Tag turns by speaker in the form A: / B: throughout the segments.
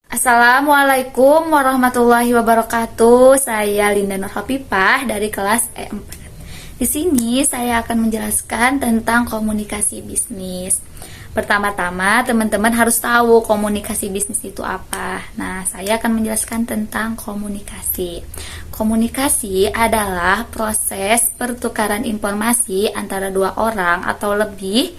A: Assalamualaikum warahmatullahi wabarakatuh. Saya Linda Nur Hafifah dari kelas E4. Di sini saya akan menjelaskan tentang komunikasi bisnis. Pertama-tama, teman-teman harus tahu komunikasi bisnis itu apa. Nah, saya akan menjelaskan tentang komunikasi. Komunikasi adalah proses pertukaran informasi antara dua orang atau lebih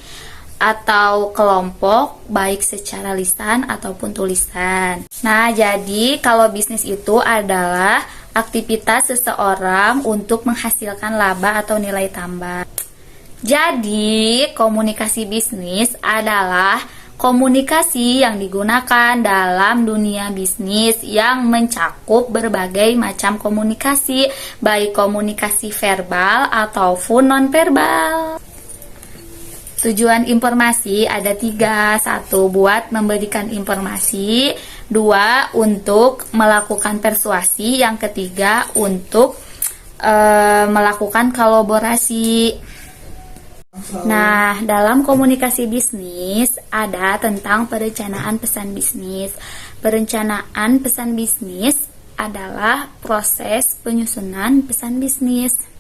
A: atau kelompok, baik secara lisan ataupun tulisan. Nah, jadi kalau bisnis itu adalah aktivitas seseorang untuk menghasilkan laba atau nilai tambah. Jadi, komunikasi bisnis adalah komunikasi yang digunakan dalam dunia bisnis yang mencakup berbagai macam komunikasi, baik komunikasi verbal ataupun non-verbal. Tujuan informasi ada 3. 1. Buat memberikan informasi. 2. Untuk melakukan persuasi. Yang ketiga, untuk melakukan kolaborasi. Nah, dalam komunikasi bisnis ada tentang perencanaan pesan bisnis. Perencanaan pesan bisnis adalah proses penyusunan pesan bisnis.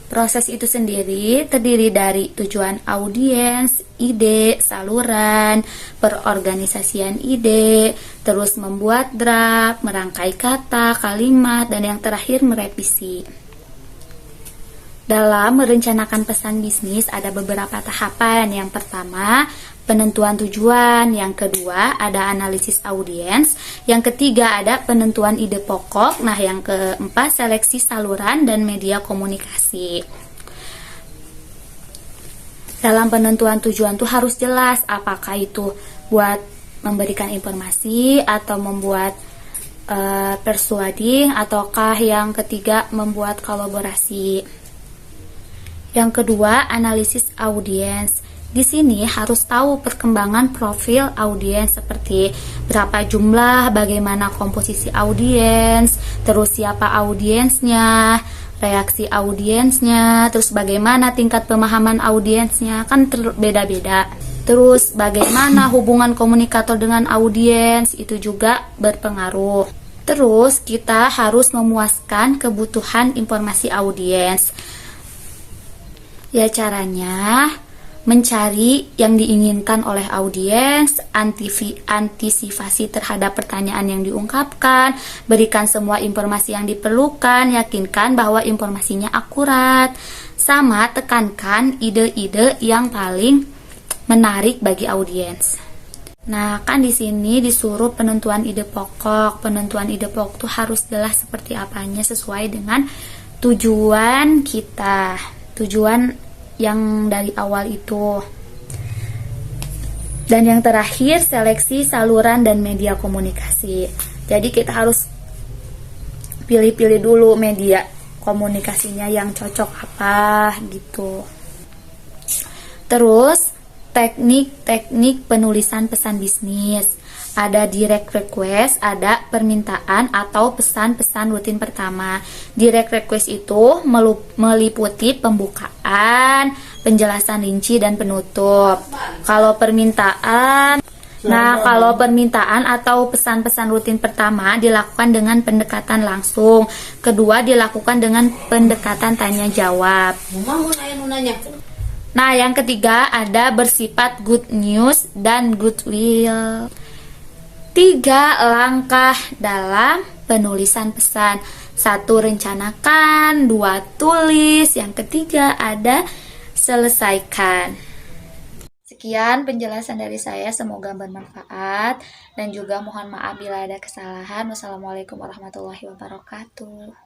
A: Proses itu sendiri terdiri dari tujuan audiens, ide, saluran, perorganisasian ide, terus membuat draft, merangkai kata, kalimat, dan yang terakhir merevisi. Dalam merencanakan pesan bisnis ada beberapa tahapan. Yang pertama, penentuan tujuan. Yang kedua, ada analisis audiens. Yang ketiga, ada penentuan ide pokok. Nah, yang keempat, seleksi saluran dan media komunikasi. Dalam penentuan tujuan tuh harus jelas apakah itu buat memberikan informasi atau membuat persuading, ataukah yang ketiga membuat kolaborasi. Yang kedua, analisis audiens. Di sini harus tahu perkembangan profil audiens seperti berapa jumlah, bagaimana komposisi audiens, terus siapa audiensnya, reaksi audiensnya, terus bagaimana tingkat pemahaman audiensnya, kan beda-beda. Terus bagaimana hubungan komunikator dengan audiens, itu juga berpengaruh. Terus kita harus memuaskan kebutuhan informasi audiens. Ya, caranya mencari yang diinginkan oleh audiens, antisipasi terhadap pertanyaan yang diungkapkan, berikan semua informasi yang diperlukan, yakinkan bahwa informasinya akurat, sama tekankan ide-ide yang paling menarik bagi audiens. Nah, kan di sini disuruh penentuan ide pokok. Penentuan ide pokok tuh harus jelas seperti apanya sesuai dengan tujuan kita. Tujuan yang dari awal itu. Dan yang terakhir, seleksi saluran dan media komunikasi. Jadi kita harus pilih-pilih dulu media komunikasinya yang cocok apa gitu. Terus teknik-teknik penulisan pesan bisnis. Ada direct request, ada permintaan atau pesan-pesan rutin pertama. Direct request itu meliputi pembukaan, penjelasan rinci, dan penutup. Kalau permintaan atau pesan-pesan rutin pertama dilakukan dengan pendekatan langsung. Kedua dilakukan dengan pendekatan tanya jawab. Nah, yang ketiga ada bersifat good news dan goodwill. 3 langkah dalam penulisan pesan. 1. Rencanakan. 2. Tulis. Yang ketiga ada selesaikan. Sekian penjelasan dari saya, semoga bermanfaat dan juga mohon maaf bila ada kesalahan. Wassalamualaikum warahmatullahi wabarakatuh.